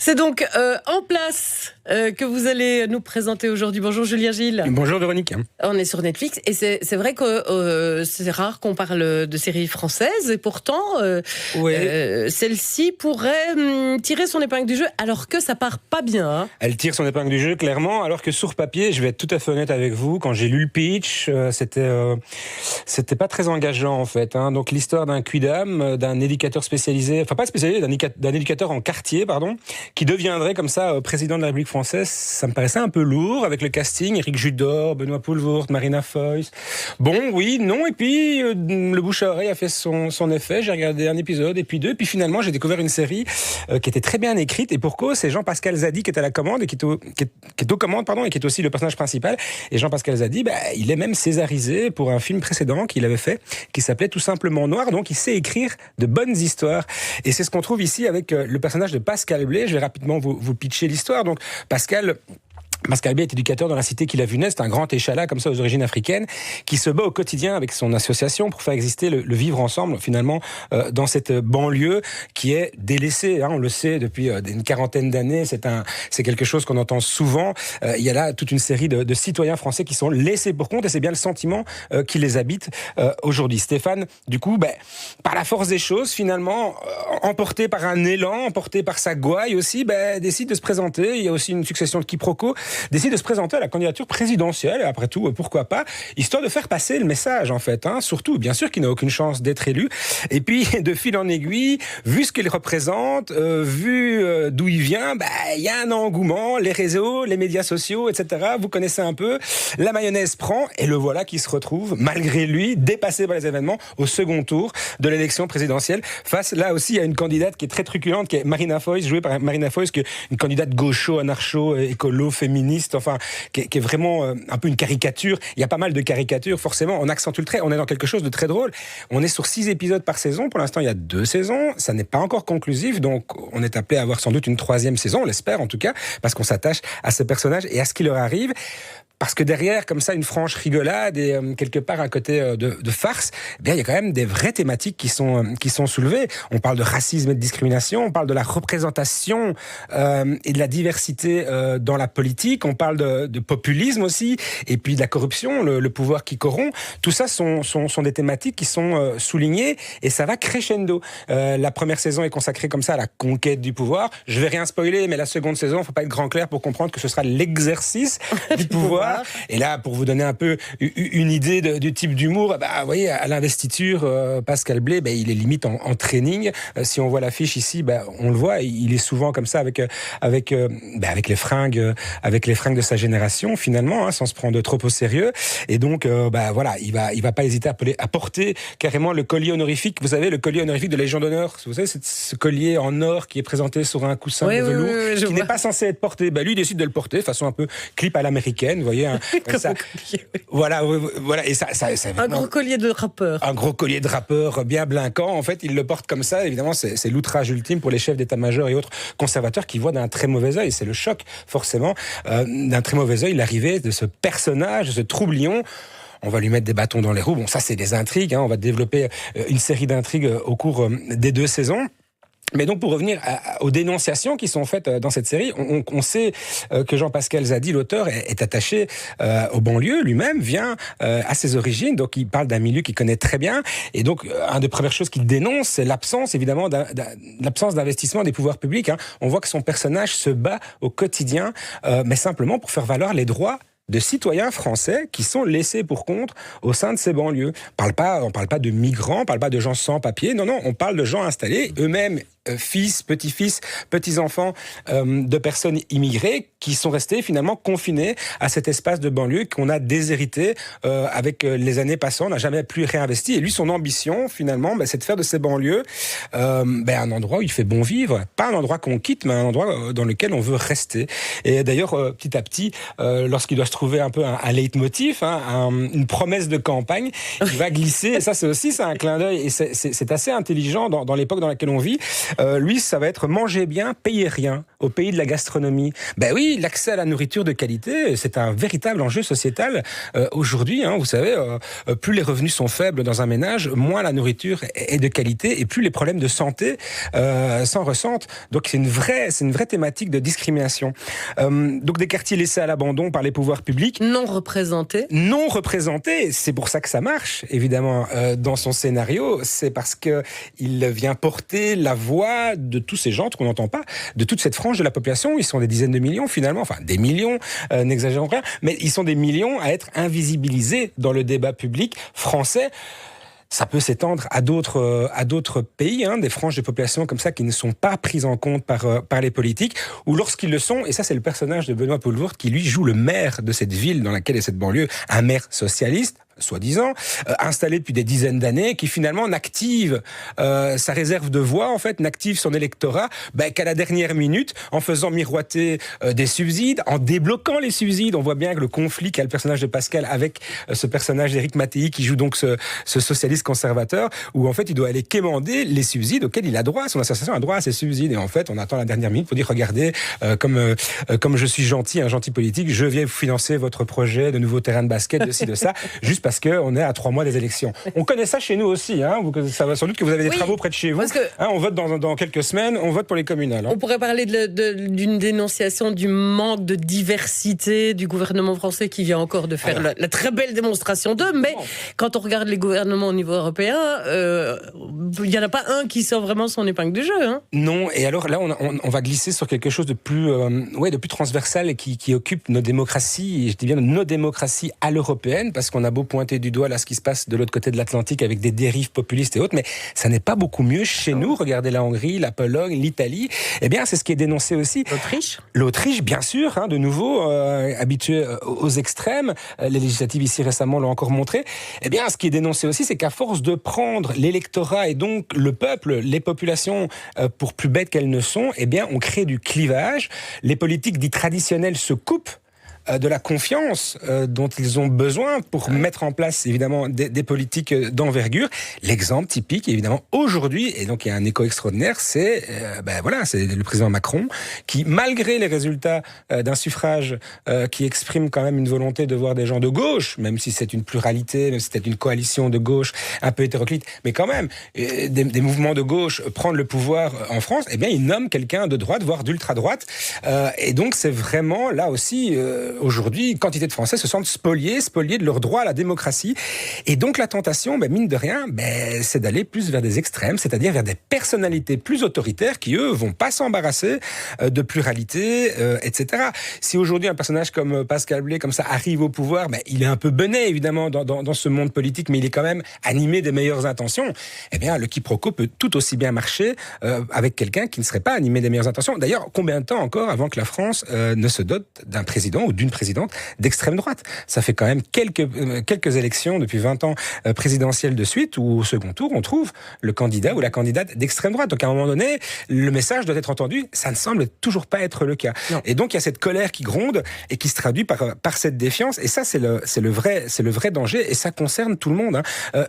C'est donc En place que vous allez nous présenter aujourd'hui. Bonjour Julien Gilles. Bonjour Véronique. On est sur Netflix et c'est vrai que c'est rare qu'on parle de séries françaises et pourtant celle-ci pourrait tirer son épingle du jeu alors que ça part pas bien. Hein. Elle tire son épingle du jeu clairement, alors que sur papier, je vais être tout à fait honnête avec vous, quand j'ai lu le pitch, c'était pas très engageant en fait. Hein. Donc l'histoire d'un quidam, d'un éducateur spécialisé, enfin pas spécialisé, d'un éducateur en quartier, pardon, qui deviendrait comme ça président de la République française, ça me paraissait un peu lourd avec le casting, Éric Judor, Benoît Poelvoort, Marina Foïs. Bon, oui, non, et puis le bouche à oreille a fait son effet. J'ai regardé un épisode et puis deux, puis finalement j'ai découvert une série qui était très bien écrite et pour cause, c'est Jean-Pascal Zadi qui est à la commande et qui est aux commandes, pardon, et qui est aussi le personnage principal. Et Jean-Pascal Zadi, il est même césarisé pour un film précédent qu'il avait fait, qui s'appelait tout simplement Noir. Donc il sait écrire de bonnes histoires. Et c'est ce qu'on trouve ici avec le personnage de Pascal Blé. Je vais rapidement vous pitcher l'histoire. Donc Pascal Blé est éducateur dans la cité qu'il a vu naître, c'est un grand échalas comme ça aux origines africaines, qui se bat au quotidien avec son association pour faire exister le vivre ensemble finalement dans cette banlieue qui est délaissée. Hein, on le sait depuis une quarantaine d'années, c'est quelque chose qu'on entend souvent. Il y a là toute une série de citoyens français qui sont laissés pour compte et c'est bien le sentiment qui les habite aujourd'hui. Stéphane, du coup, par la force des choses, finalement, emporté par un élan, emporté par sa gouaille aussi, décide de se présenter. Il y a aussi une succession de quiproquos. Décide de se présenter à la candidature présidentielle, et après tout, pourquoi pas, histoire de faire passer le message, en fait. Hein, surtout, bien sûr, qu'il n'a aucune chance d'être élu. Et puis, de fil en aiguille, vu ce qu'il représente, vu d'où il vient, il y a un engouement, les réseaux, les médias sociaux, etc. Vous connaissez un peu. La mayonnaise prend, et le voilà qui se retrouve, malgré lui, dépassé par les événements, au second tour de l'élection présidentielle, face, là aussi, à une candidate qui est très truculente, qui est Marina Foïs, jouée par Marina Foïs, qui est une candidate gaucho, anarcho, écolo, féministe, enfin, qui est vraiment un peu une caricature. Il y a pas mal de caricatures, forcément. On accentue le trait. On est dans quelque chose de très drôle. On est sur 6 épisodes par saison. Pour l'instant, il y a 2 saisons. Ça n'est pas encore conclusif. Donc, on est appelé à avoir sans doute une 3e saison. On l'espère, en tout cas, parce qu'on s'attache à ces personnages et à ce qui leur arrive. Parce que derrière, comme ça, une franche rigolade et quelque part un côté de farce, il y a quand même des vraies thématiques qui sont soulevées. On parle de racisme et de discrimination, on parle de la représentation et de la diversité dans la politique, on parle de populisme aussi, et puis de la corruption, le pouvoir qui corrompt. Tout ça sont des thématiques qui sont soulignées et ça va crescendo. La première saison est consacrée comme ça à la conquête du pouvoir. Je vais rien spoiler, mais la seconde saison, il ne faut pas être grand clair pour comprendre que ce sera l'exercice du pouvoir. Et là, pour vous donner un peu une idée du type d'humour, vous voyez, à l'investiture, Pascal Blé, il est limite en training. Si on voit l'affiche ici, on le voit, il est souvent comme ça avec les fringues de sa génération, finalement, hein, sans se prendre trop au sérieux. Et donc, voilà, il va pas hésiter à porter carrément le collier honorifique. Vous savez, le collier honorifique de Légion d'honneur. Vous savez, c'est ce collier en or qui est présenté sur un coussin de velours, qui n'est pas censé être porté. Lui, il décide de le porter, façon un peu clip à l'américaine, vous voyez. Voilà, et ça un gros collier de rappeur. Un gros collier de rappeur bien blinquant. En fait, il le porte comme ça. Évidemment, c'est l'outrage ultime pour les chefs d'état-major et autres conservateurs qui voient d'un très mauvais œil. C'est le choc, forcément, d'un très mauvais œil, l'arrivée de ce personnage, de ce troublion. On va lui mettre des bâtons dans les roues. Bon, ça, c'est des intrigues. Hein. On va développer une série d'intrigues au cours des 2 saisons. Mais donc, pour revenir aux dénonciations qui sont faites dans cette série, on sait que Jean-Pascal Zadi, l'auteur, est attaché aux banlieues. Lui-même vient à ses origines, donc il parle d'un milieu qu'il connaît très bien. Et donc, une des premières choses qu'il dénonce, c'est l'absence, évidemment, l'absence d'investissement des pouvoirs publics. Hein. On voit que son personnage se bat au quotidien, mais simplement pour faire valoir les droits de citoyens français qui sont laissés pour compte au sein de ces banlieues. On parle pas de migrants, on parle pas de gens sans papier, non, on parle de gens installés, eux-mêmes fils, petits-fils, petits-enfants de personnes immigrées qui sont restés finalement confinés à cet espace de banlieue qu'on a déshérité avec les années passant, on n'a jamais plus réinvesti. Et lui, son ambition, finalement, c'est de faire de ces banlieues un endroit où il fait bon vivre. Pas un endroit qu'on quitte, mais un endroit dans lequel on veut rester. Et d'ailleurs, petit à petit, lorsqu'il doit se trouver un peu un leitmotiv, une promesse de campagne, il va glisser. Et ça, c'est un clin d'œil. Et c'est assez intelligent dans l'époque dans laquelle on vit. Lui, ça va être manger bien, payer rien. au pays de la gastronomie. Ben oui, l'accès à la nourriture de qualité, c'est un véritable enjeu sociétal. Aujourd'hui, vous savez, plus les revenus sont faibles dans un ménage, moins la nourriture est de qualité et plus les problèmes de santé s'en ressentent. Donc c'est une vraie thématique de discrimination. Donc des quartiers laissés à l'abandon par les pouvoirs publics. Non représentés. Non représentés, c'est pour ça que ça marche, évidemment, dans son scénario. C'est parce qu'il vient porter la voix de tous ces gens qu'on n'entend pas, de toute cette frange de la population. Ils sont des dizaines de millions finalement, enfin des millions, n'exagérons rien, mais ils sont des millions à être invisibilisés dans le débat public français. Ça peut s'étendre à d'autres pays, des franges de population comme ça qui ne sont pas prises en compte par les politiques, ou lorsqu'ils le sont, et ça c'est le personnage de Benoît Poelvoort qui lui joue le maire de cette ville dans laquelle est cette banlieue, un maire socialiste, soi-disant, installé depuis des dizaines d'années, qui finalement n'active sa réserve de voix, en fait, n'active son électorat qu'à la dernière minute, en faisant miroiter des subsides, en débloquant les subsides. On voit bien que le conflit qu'a le personnage de Pascal avec ce personnage d'Éric Mattei, qui joue donc ce socialiste conservateur, où en fait il doit aller quémander les subsides auxquels il a droit. Son association a droit à ces subsides. Et en fait, on attend la dernière minute pour dire, regardez, comme je suis gentil, un gentil politique, je viens vous financer votre projet de nouveau terrain de basket, de ci, de ça, juste parce qu'on est à 3 mois des élections. On connaît ça chez nous aussi. Ça va sans doute que vous avez des travaux près de chez vous. On vote dans quelques semaines, on vote pour les communales. On pourrait parler d'une dénonciation du manque de diversité du gouvernement français qui vient encore de faire la très belle démonstration d'eux. Mais quand on regarde les gouvernements au niveau européen, il n'y en a pas un qui sort vraiment son épingle du jeu. Non, et alors là, on va glisser sur quelque chose de plus transversal et qui occupe nos démocraties, et je dis bien nos démocraties à l'européenne, parce qu'on a beau pointer du doigt là ce qui se passe de l'autre côté de l'Atlantique avec des dérives populistes et autres, mais ça n'est pas beaucoup mieux chez nous. Regardez la Hongrie, la Pologne, l'Italie. Eh bien, c'est ce qui est dénoncé aussi. L'Autriche, bien sûr, de nouveau, habitué aux extrêmes. Les législatives ici récemment l'ont encore montré. Eh bien, ce qui est dénoncé aussi, c'est qu'à force de prendre l'électorat et donc le peuple, les populations, pour plus bêtes qu'elles ne sont, eh bien, on crée du clivage. Les politiques dites traditionnelles se coupent de la confiance dont ils ont besoin pour mettre en place évidemment des politiques d'envergure. L'exemple typique évidemment aujourd'hui, et donc il y a un écho extraordinaire, c'est c'est le président Macron qui, malgré les résultats d'un suffrage qui exprime quand même une volonté de voir des gens de gauche, même si c'est une pluralité, même si c'est une coalition de gauche un peu hétéroclite, mais quand même des mouvements de gauche prendre le pouvoir en France, eh bien il nomme quelqu'un de droite, voire d'ultra-droite, et donc c'est vraiment là aussi aujourd'hui, quantité de Français se sentent spoliés de leur droit à la démocratie. Et donc la tentation, mine de rien, c'est d'aller plus vers des extrêmes, c'est-à-dire vers des personnalités plus autoritaires qui, eux, vont pas s'embarrasser de pluralité, etc. Si aujourd'hui un personnage comme Pascal Blay, comme ça, arrive au pouvoir, il est un peu bené, évidemment, dans ce monde politique, mais il est quand même animé des meilleures intentions. Eh bien, le quiproquo peut tout aussi bien marcher avec quelqu'un qui ne serait pas animé des meilleures intentions. D'ailleurs, combien de temps encore avant que la France ne se dote d'un président ou d'une présidente d'extrême droite? Ça fait quand même quelques élections depuis 20 ans présidentielles de suite où au second tour on trouve le candidat ou la candidate d'extrême droite. Donc à un moment donné, le message doit être entendu. Ça ne semble toujours pas être le cas. Non. Et donc il y a cette colère qui gronde et qui se traduit par cette défiance. Et ça c'est le vrai danger, et ça concerne tout le monde.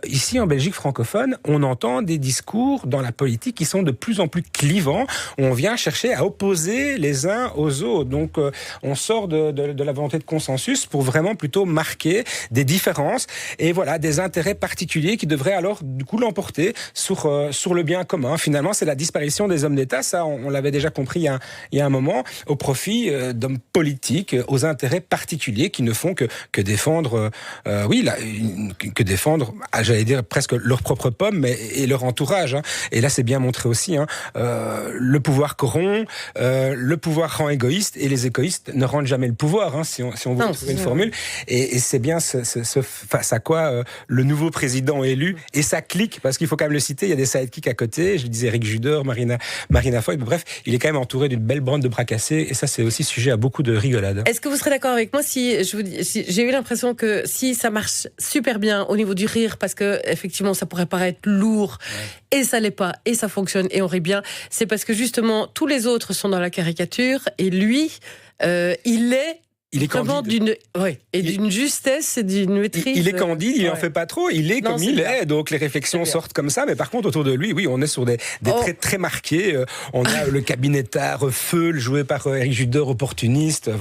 Ici en Belgique francophone, on entend des discours dans la politique qui sont de plus en plus clivants. On vient chercher à opposer les uns aux autres. Donc on sort de la volonté de consensus pour vraiment plutôt marquer des différences et voilà, des intérêts particuliers qui devraient alors du coup l'emporter sur le bien commun. Finalement, c'est la disparition des hommes d'État, ça on l'avait déjà compris il y a un moment, au profit d'hommes politiques aux intérêts particuliers qui ne font que défendre que défendre, j'allais dire presque leur propre pomme et leur entourage. Et là, c'est bien montré aussi. Le pouvoir corrompt, le pouvoir rend égoïste, et les égoïstes ne rendent jamais le pouvoir. Si on veut trouver une formule. Et c'est bien face à quoi le nouveau président élu et sa clique, parce qu'il faut quand même le citer, il y a des sidekicks à côté, je le disais, Éric Judor, Marina Foït, bref, il est quand même entouré d'une belle bande de bras cassés, et ça c'est aussi sujet à beaucoup de rigolade. Est-ce que vous serez d'accord avec moi si j'ai eu l'impression que si ça marche super bien au niveau du rire, parce que effectivement ça pourrait paraître lourd, et ça l'est pas, et ça fonctionne, et on rit bien, c'est parce que justement tous les autres sont dans la caricature, et lui, il est il est vraiment candide. d'une justesse et d'une maîtrise. Il est candide, il n'en fait pas trop, il est comme il est, donc les réflexions sortent comme ça, mais par contre autour de lui, oui, on est sur des traits très marqués. On a le cabinetard Feul, joué par Éric Judor, opportuniste.